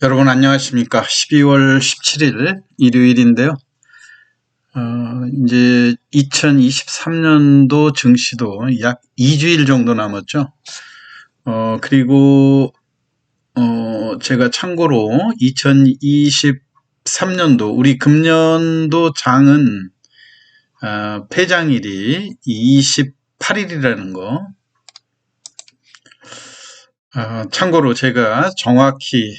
여러분 안녕하십니까? 12월 17일 일요일인데요. 이제 2023년도 증시도 약 2주일 정도 남았죠. 그리고 제가 참고로 2023년도 우리 금년도 장은 폐장일이 28일이라는 거. 참고로 제가 정확히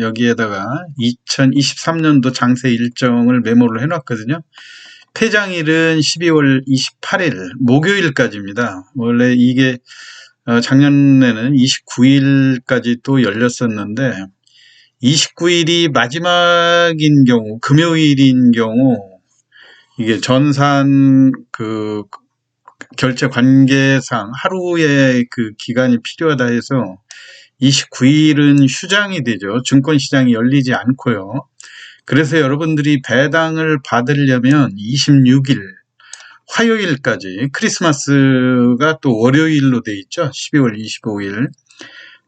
여기에다가 2023년도 장세 일정을 메모를 해놨거든요. 폐장일은 12월 28일 목요일까지입니다. 원래 이게 작년에는 29일까지 또 열렸었는데 29일이 마지막인 경우, 금요일인 경우 이게 전산 결제 관계상 하루의 그 기간이 필요하다 해서 29일은 휴장이 되죠. 증권시장이 열리지 않고요. 그래서 여러분들이 배당을 받으려면 26일 화요일까지, 크리스마스가 또 월요일로 돼 있죠. 12월 25일.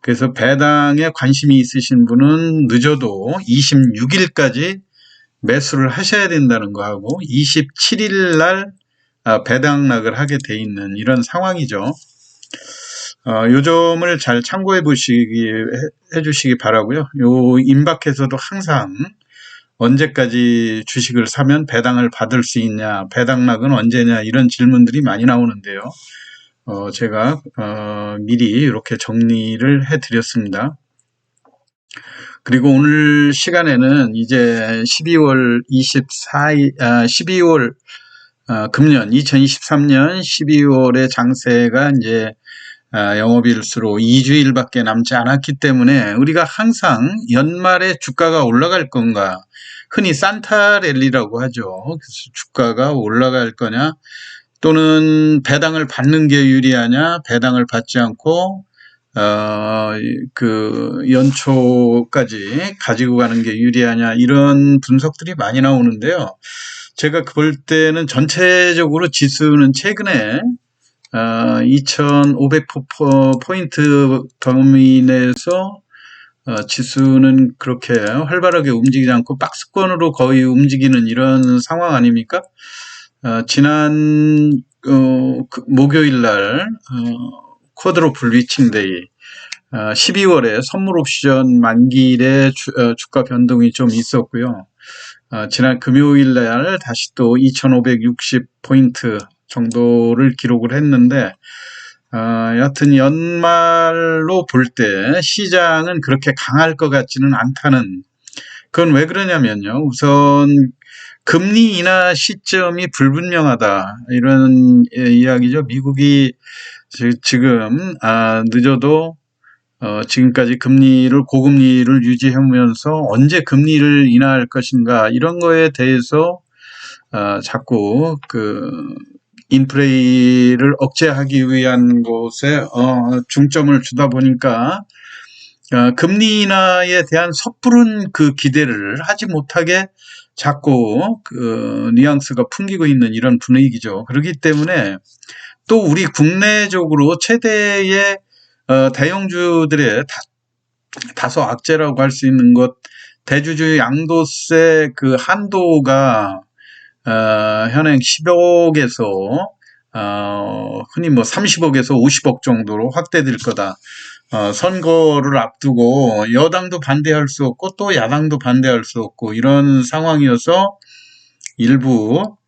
그래서 배당에 관심이 있으신 분은 늦어도 26일까지 매수를 하셔야 된다는 거하고 27일 날 배당락을 하게 돼 있는 이런 상황이죠. 요 점을 잘 참고해 주시기 바라고요. 요 임박해서도 항상 언제까지 주식을 사면 배당을 받을 수 있냐, 배당락은 언제냐 이런 질문들이 많이 나오는데요. 제가 미리 이렇게 정리를 해 드렸습니다. 그리고 오늘 시간에는 이제 12월 24일, 12월 금년 2023년 12월의 장세가 이제 영업일수로 2주일밖에 남지 않았기 때문에 우리가 항상 연말에 주가가 올라갈 건가, 흔히 산타랠리라고 하죠. 그래서 주가가 올라갈 거냐 또는 배당을 받는 게 유리하냐, 배당을 받지 않고 연초까지 가지고 가는 게 유리하냐 이런 분석들이 많이 나오는데요. 제가 볼 때는 전체적으로 지수는 최근에 2500포인트 범위 내에서 지수는 그렇게 활발하게 움직이지 않고 박스권으로 거의 움직이는 이런 상황 아닙니까? 지난 목요일 날 쿼드로플 리칭데이 12월에 선물 옵션 만기일에 주가 변동이 좀 있었고요. 지난 금요일 날 다시 또 2560포인트 정도를 기록을 했는데 여하튼 연말로 볼 때 시장은 그렇게 강할 것 같지는 않다는, 그건 왜 그러냐면요. 우선 금리 인하 시점이 불분명하다 이런 이야기죠. 미국이 지금 늦어도 지금까지 고금리를 유지하면서 언제 금리를 인하할 것인가 이런 거에 대해서 자꾸 인플레이를 억제하기 위한 곳에 중점을 주다 보니까 금리 인하에 대한 섣부른 기대를 하지 못하게 자꾸 뉘앙스가 풍기고 있는 이런 분위기죠. 그렇기 때문에 또 우리 국내적으로 최대의 대형주들의 다소 악재라고 할 수 있는 것, 대주주 양도세 한도가 현행 10억에서 흔히 30억에서 50억 정도로 확대될 거다. 선거를 앞두고 여당도 반대할 수 없고 또 야당도 반대할 수 없고 이런 상황이어서 일부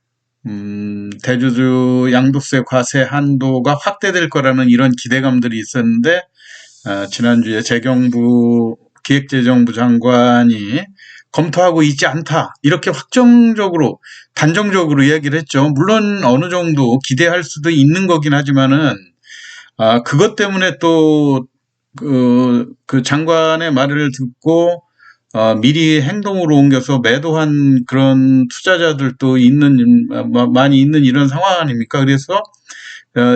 대주주 양도세 과세 한도가 확대될 거라는 이런 기대감들이 있었는데 지난주에 재경부 기획재정부 장관이 검토하고 있지 않다 이렇게 확정적으로 단정적으로 이야기를 했죠. 물론 어느 정도 기대할 수도 있는 거긴 하지만은 그것 때문에 또 그 장관의 말을 듣고 미리 행동으로 옮겨서 매도한 그런 투자자들도 많이 있는 이런 상황 아닙니까? 그래서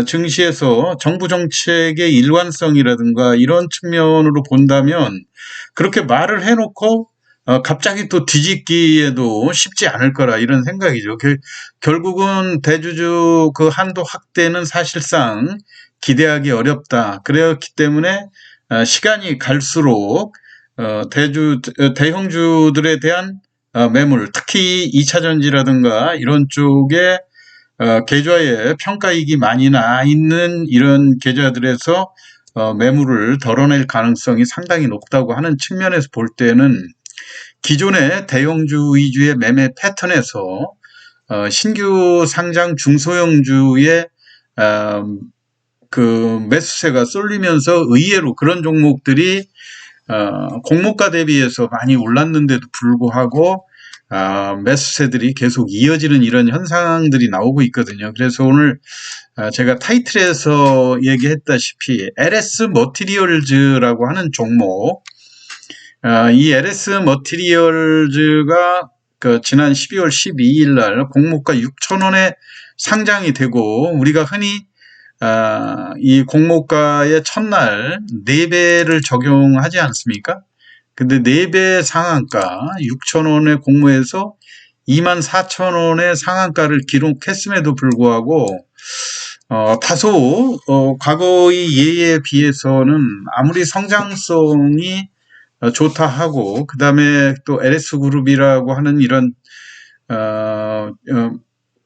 증시에서 정부 정책의 일관성이라든가 이런 측면으로 본다면 그렇게 말을 해놓고 갑자기 또 뒤집기에도 쉽지 않을 거라 이런 생각이죠. 결국은 대주주 한도 확대는 사실상 기대하기 어렵다. 그렇기 때문에 시간이 갈수록 대형주들에 대한 매물, 특히 2차전지라든가 이런 쪽에 계좌에 평가이익이 많이 나 있는 이런 계좌들에서 매물을 덜어낼 가능성이 상당히 높다고 하는 측면에서 볼 때는 기존의 대형주 위주의 매매 패턴에서 신규 상장 중소형주의 그 매수세가 쏠리면서 의외로 그런 종목들이 공모가 대비해서 많이 올랐는데도 불구하고 매수세들이 계속 이어지는 이런 현상들이 나오고 있거든요. 그래서 오늘 제가 타이틀에서 얘기했다시피 LS 머티리얼즈라고 하는 종목, 이 LS 머티리얼즈가 그 지난 12월 12일 날 공모가 6,000원에 상장이 되고, 우리가 흔히 이 공모가의 첫날 4배를 적용하지 않습니까? 근데 4배 상한가 6,000원의 공모에서 24,000원의 상한가를 기록했음에도 불구하고 다소 과거의 예에 비해서는 아무리 성장성이 좋다 하고, 그 다음에 또 LS그룹이라고 하는 이런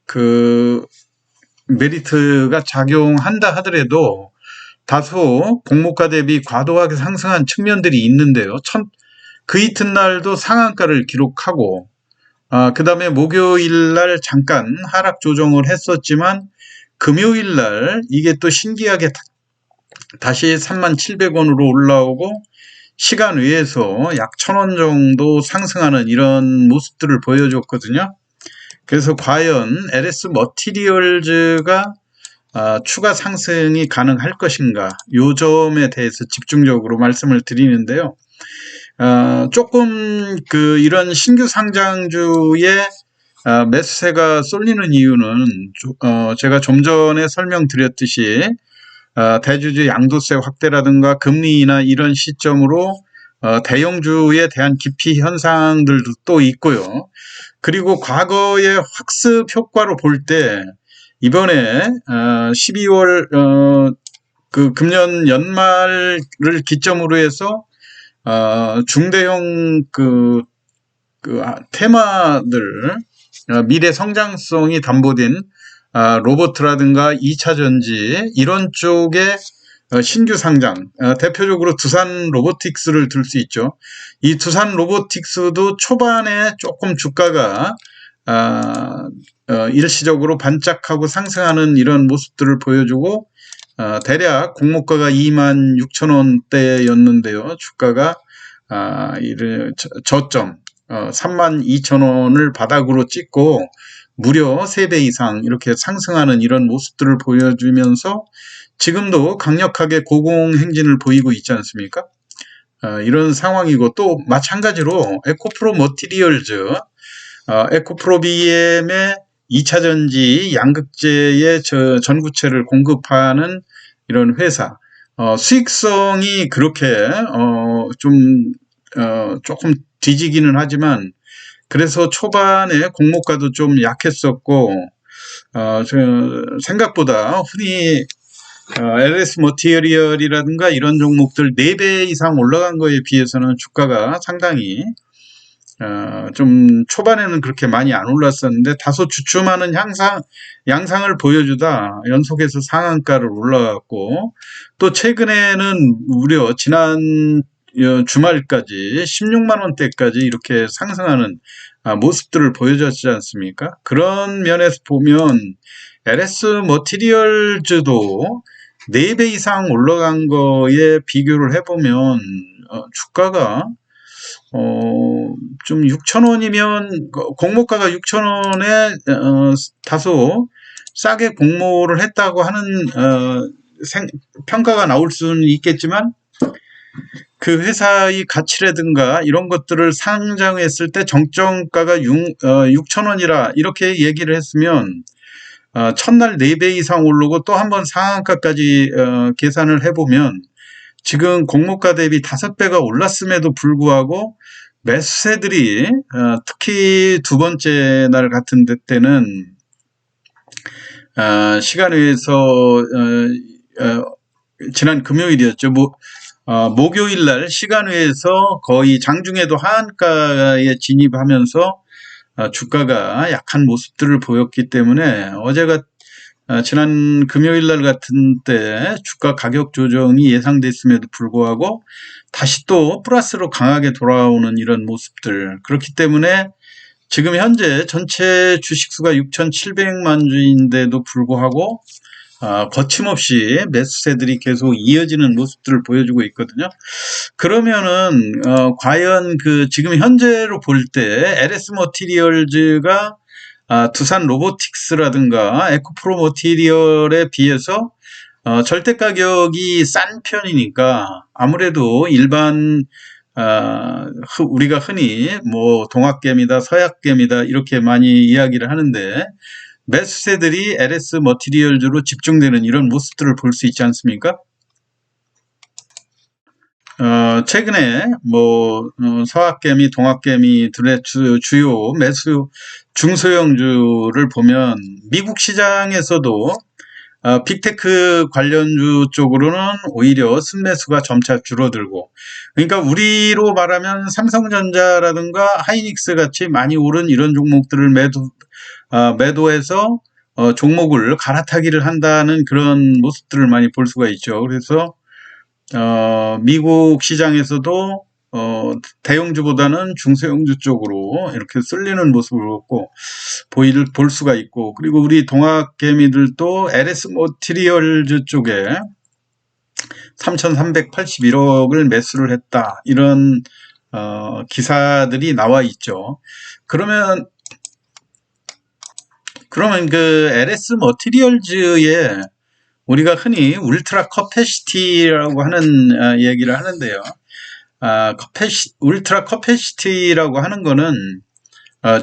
그 메리트가 작용한다 하더라도 다소 공모가 대비 과도하게 상승한 측면들이 있는데요. 그 이튿날도 상한가를 기록하고, 그 다음에 목요일 날 잠깐 하락 조정을 했었지만 금요일 날 이게 또 신기하게 다시 37,000원으로 올라오고 시간 외에서 약 1,000원 정도 상승하는 이런 모습들을 보여줬거든요. 그래서 과연 LS 머티리얼즈가 추가 상승이 가능할 것인가, 요 점에 대해서 집중적으로 말씀을 드리는데요. 조금 이런 신규 상장주의 매수세가 쏠리는 이유는 제가 좀 전에 설명드렸듯이 대주주 양도세 확대라든가 금리나 이런 시점으로 대형주에 대한 기피 현상들도 또 있고요. 그리고 과거의 학습 효과로 볼 때 이번에 12월 그 금년 연말을 기점으로 해서 중대형 테마들, 미래 성장성이 담보된 로봇이라든가 2차 전지 이런 쪽에 신규 상장, 대표적으로 두산 로보틱스를 들 수 있죠. 이 두산 로보틱스도 초반에 조금 주가가 일시적으로 반짝하고 상승하는 이런 모습들을 보여주고, 대략 공모가가 26,000원대였는데요. 주가가 저점 32,000원을 바닥으로 찍고 무려 3배 이상 이렇게 상승하는 이런 모습들을 보여주면서 지금도 강력하게 고공행진을 보이고 있지 않습니까? 이런 상황이고, 또 마찬가지로 에코프로 머티리얼즈, 에코프로 BM의 2차 전지 양극재의 전구체를 공급하는 이런 회사, 수익성이 그렇게 조금 뒤지기는 하지만 그래서 초반에 공모가도 좀 약했었고, 생각보다 흔히 LS 머티리얼이라든가 이런 종목들 4배 이상 올라간 거에 비해서는 주가가 상당히 좀 초반에는 그렇게 많이 안 올랐었는데 다소 주춤하는 양상을 보여주다 연속해서 상한가를 올라갔고, 또 최근에는 무려 지난 주말까지 16만 원대까지 이렇게 상승하는 모습들을 보여줬지 않습니까? 그런 면에서 보면 LS 머티리얼즈도 4배 이상 올라간 거에 비교를 해보면 주가가 좀 6,000원이면 공모가가 6,000원에 다소 싸게 공모를 했다고 하는 평가가 나올 수는 있겠지만, 그 회사의 가치라든가 이런 것들을 상장했을 때 정점가가 6,000원이라 이렇게 얘기를 했으면 첫날 4배 이상 오르고 또 한 번 상한가까지 계산을 해보면 지금 공모가 대비 5배가 올랐음에도 불구하고 매수세들이 특히 두 번째 날 같은 때는 시간 외에서 지난 금요일이었죠. 목요일 날 시간외에서 거의 장중에도 하한가에 진입하면서 주가가 약한 모습들을 보였기 때문에 어제가 지난 금요일 날 같은 때 주가 가격 조정이 예상됐음에도 불구하고 다시 또 플러스로 강하게 돌아오는 이런 모습들, 그렇기 때문에 지금 현재 전체 주식수가 6,700만 주인데도 불구하고 거침없이 매수세들이 계속 이어지는 모습들을 보여주고 있거든요. 그러면은 과연 그 지금 현재로 볼 때 LS 머티리얼즈가 두산 로보틱스라든가 에코프로 머티리얼에 비해서 절대 가격이 싼 편이니까 아무래도 일반 우리가 흔히 뭐 동학개미다 서약개미다 이렇게 많이 이야기를 하는데, 매수세들이 LS 머티리얼즈로 집중되는 이런 모습들을 볼 수 있지 않습니까? 최근에 뭐 서학개미, 동학개미들의 주요 매수 중소형주를 보면 미국 시장에서도 빅테크 관련주 쪽으로는 오히려 순매수가 점차 줄어들고, 그러니까 우리로 말하면 삼성전자라든가 하이닉스 같이 많이 오른 이런 종목들을 매도해서 종목을 갈아타기를 한다는 그런 모습들을 많이 볼 수가 있죠. 그래서 미국 시장에서도 대형주보다는 중소형주 쪽으로 이렇게 쓸리는 모습을 볼 수가 있고, 그리고 우리 동학개미들도 LS 머티리얼즈 쪽에 3,381억을 매수를 했다, 이런 기사들이 나와 있죠. 그러면 그 LS 머티리얼즈의 우리가 흔히 울트라 커패시티라고 하는 얘기를 하는데요. 울트라 커패시티라고 하는 거는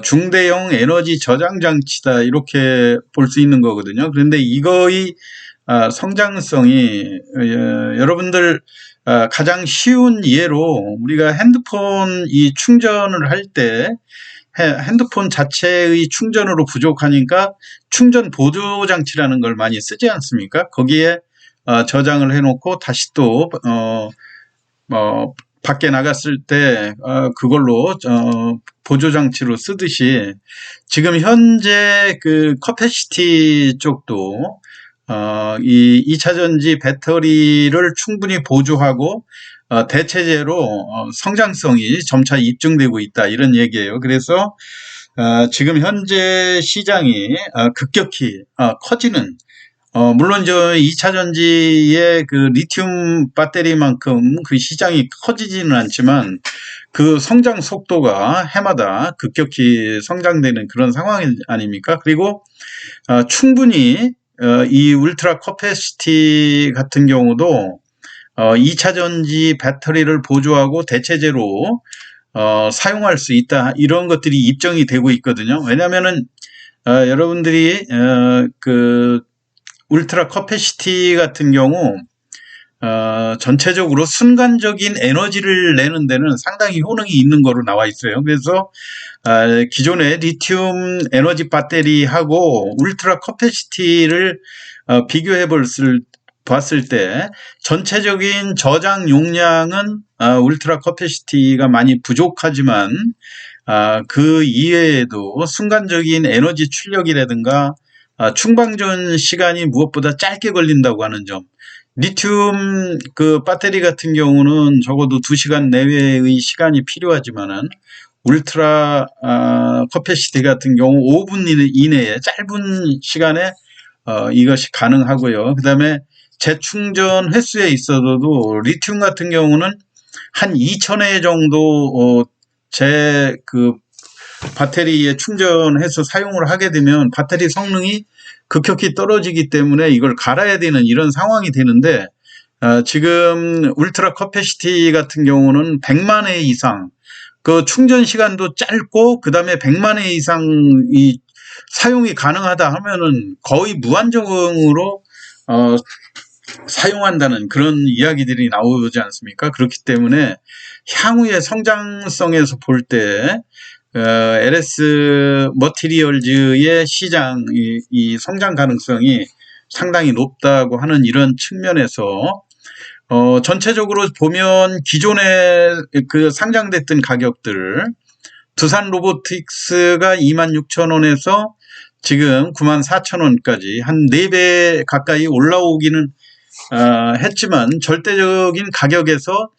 중대형 에너지 저장 장치다, 이렇게 볼 수 있는 거거든요. 그런데 이거의 성장성이 여러분들 가장 쉬운 예로 우리가 핸드폰 이 충전을 할 때 핸드폰 자체의 충전으로 부족하니까 충전 보조 장치라는 걸 많이 쓰지 않습니까? 거기에 저장을 해놓고 다시 또 밖에 나갔을 때 그걸로 보조 장치로 쓰듯이, 지금 현재 그 커패시티 쪽도 이 2차전지 배터리를 충분히 보조하고 대체제로 성장성이 점차 입증되고 있다, 이런 얘기예요. 그래서 지금 현재 시장이 급격히 커지는, 물론 저 2차전지의 그 리튬 배터리만큼 그 시장이 커지지는 않지만 그 성장 속도가 해마다 급격히 성장되는 그런 상황 아닙니까? 그리고 충분히 이 울트라 커패시티 같은 경우도 2차전지 배터리를 보조하고 대체제로 사용할 수 있다, 이런 것들이 입증이 되고 있거든요. 왜냐면은 여러분들이 그 울트라 커패시티 같은 경우 전체적으로 순간적인 에너지를 내는 데는 상당히 효능이 있는 거로 나와 있어요. 그래서 기존의 리튬 에너지 배터리하고 울트라 커패시티를 비교해 봤을 때 전체적인 저장 용량은 울트라 커패시티가 많이 부족하지만 그 이외에도 순간적인 에너지 출력이라든가 충방전 시간이 무엇보다 짧게 걸린다고 하는 점, 리튬 그 배터리 같은 경우는 적어도 2시간 내외의 시간이 필요하지만은 울트라 커패시티 같은 경우 5분 이내에 짧은 시간에 이것이 가능하고요. 그 다음에 재충전 횟수에 있어서도 리튬 같은 경우는 한 2000회 정도 그 배터리에 충전해서 사용을 하게 되면 배터리 성능이 급격히 떨어지기 때문에 이걸 갈아야 되는 이런 상황이 되는데, 지금 울트라 커패시티 같은 경우는 100만 회 이상, 그 충전 시간도 짧고 그 다음에 100만 회 이상 이 사용이 가능하다 하면은 거의 무한정으로 사용한다는 그런 이야기들이 나오지 않습니까? 그렇기 때문에 향후의 성장성에서 볼 때 LS 머티리얼즈의 시장 이 성장 가능성이 상당히 높다고 하는 이런 측면에서 전체적으로 보면 기존에 그 상장됐던 가격들, 두산 로보틱스가 26,000원에서 지금 94,000원까지 한 4배 가까이 올라오기는 했지만 절대적인 가격에서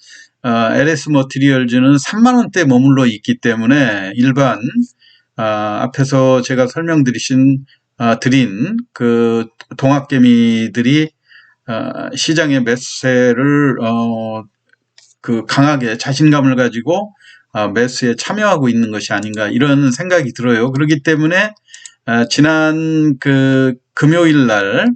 LS 머티리얼즈는 3만원대 머물러 있기 때문에 일반 앞에서 제가 드린 그 동학개미들이 시장의 매수세를 그 강하게 자신감을 가지고 매수에 참여하고 있는 것이 아닌가 이런 생각이 들어요. 그렇기 때문에 지난 그 금요일 날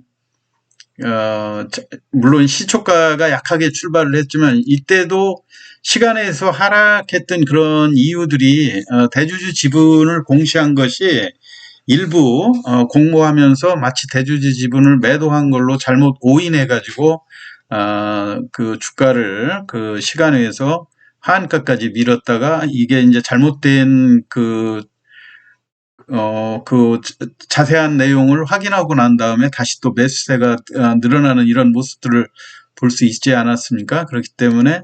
물론 시초가가 약하게 출발을 했지만 이때도 시간에서 하락했던 그런 이유들이 대주주 지분을 공시한 것이 일부 공모하면서 마치 대주주 지분을 매도한 걸로 잘못 오인해 가지고 그 주가를 그 시간에서 하한가까지 밀었다가 이게 이제 잘못된 그 자세한 내용을 확인하고 난 다음에 다시 또 매수세가 늘어나는 이런 모습들을 볼 수 있지 않았습니까? 그렇기 때문에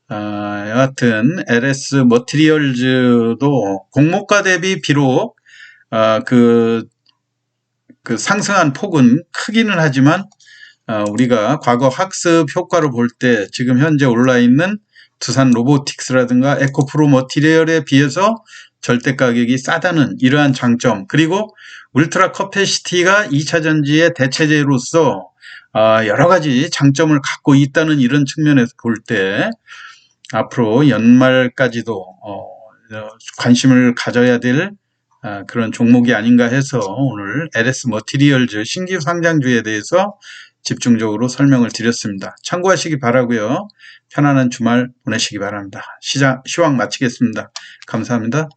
여하튼 LS 머티리얼즈도 공모가 대비 비록 그 상승한 폭은 크기는 하지만 우리가 과거 학습 효과로 볼 때 지금 현재 올라 있는 두산 로보틱스라든가 에코프로 머티리얼에 비해서 절대 가격이 싸다는 이러한 장점, 그리고 울트라 커패시티가 2차 전지의 대체제로서 여러 가지 장점을 갖고 있다는 이런 측면에서 볼 때 앞으로 연말까지도 관심을 가져야 될 그런 종목이 아닌가 해서 오늘 LS 머티리얼즈 신규 상장주에 대해서 집중적으로 설명을 드렸습니다. 참고하시기 바라고요. 편안한 주말 보내시기 바랍니다. 시황 마치겠습니다. 감사합니다.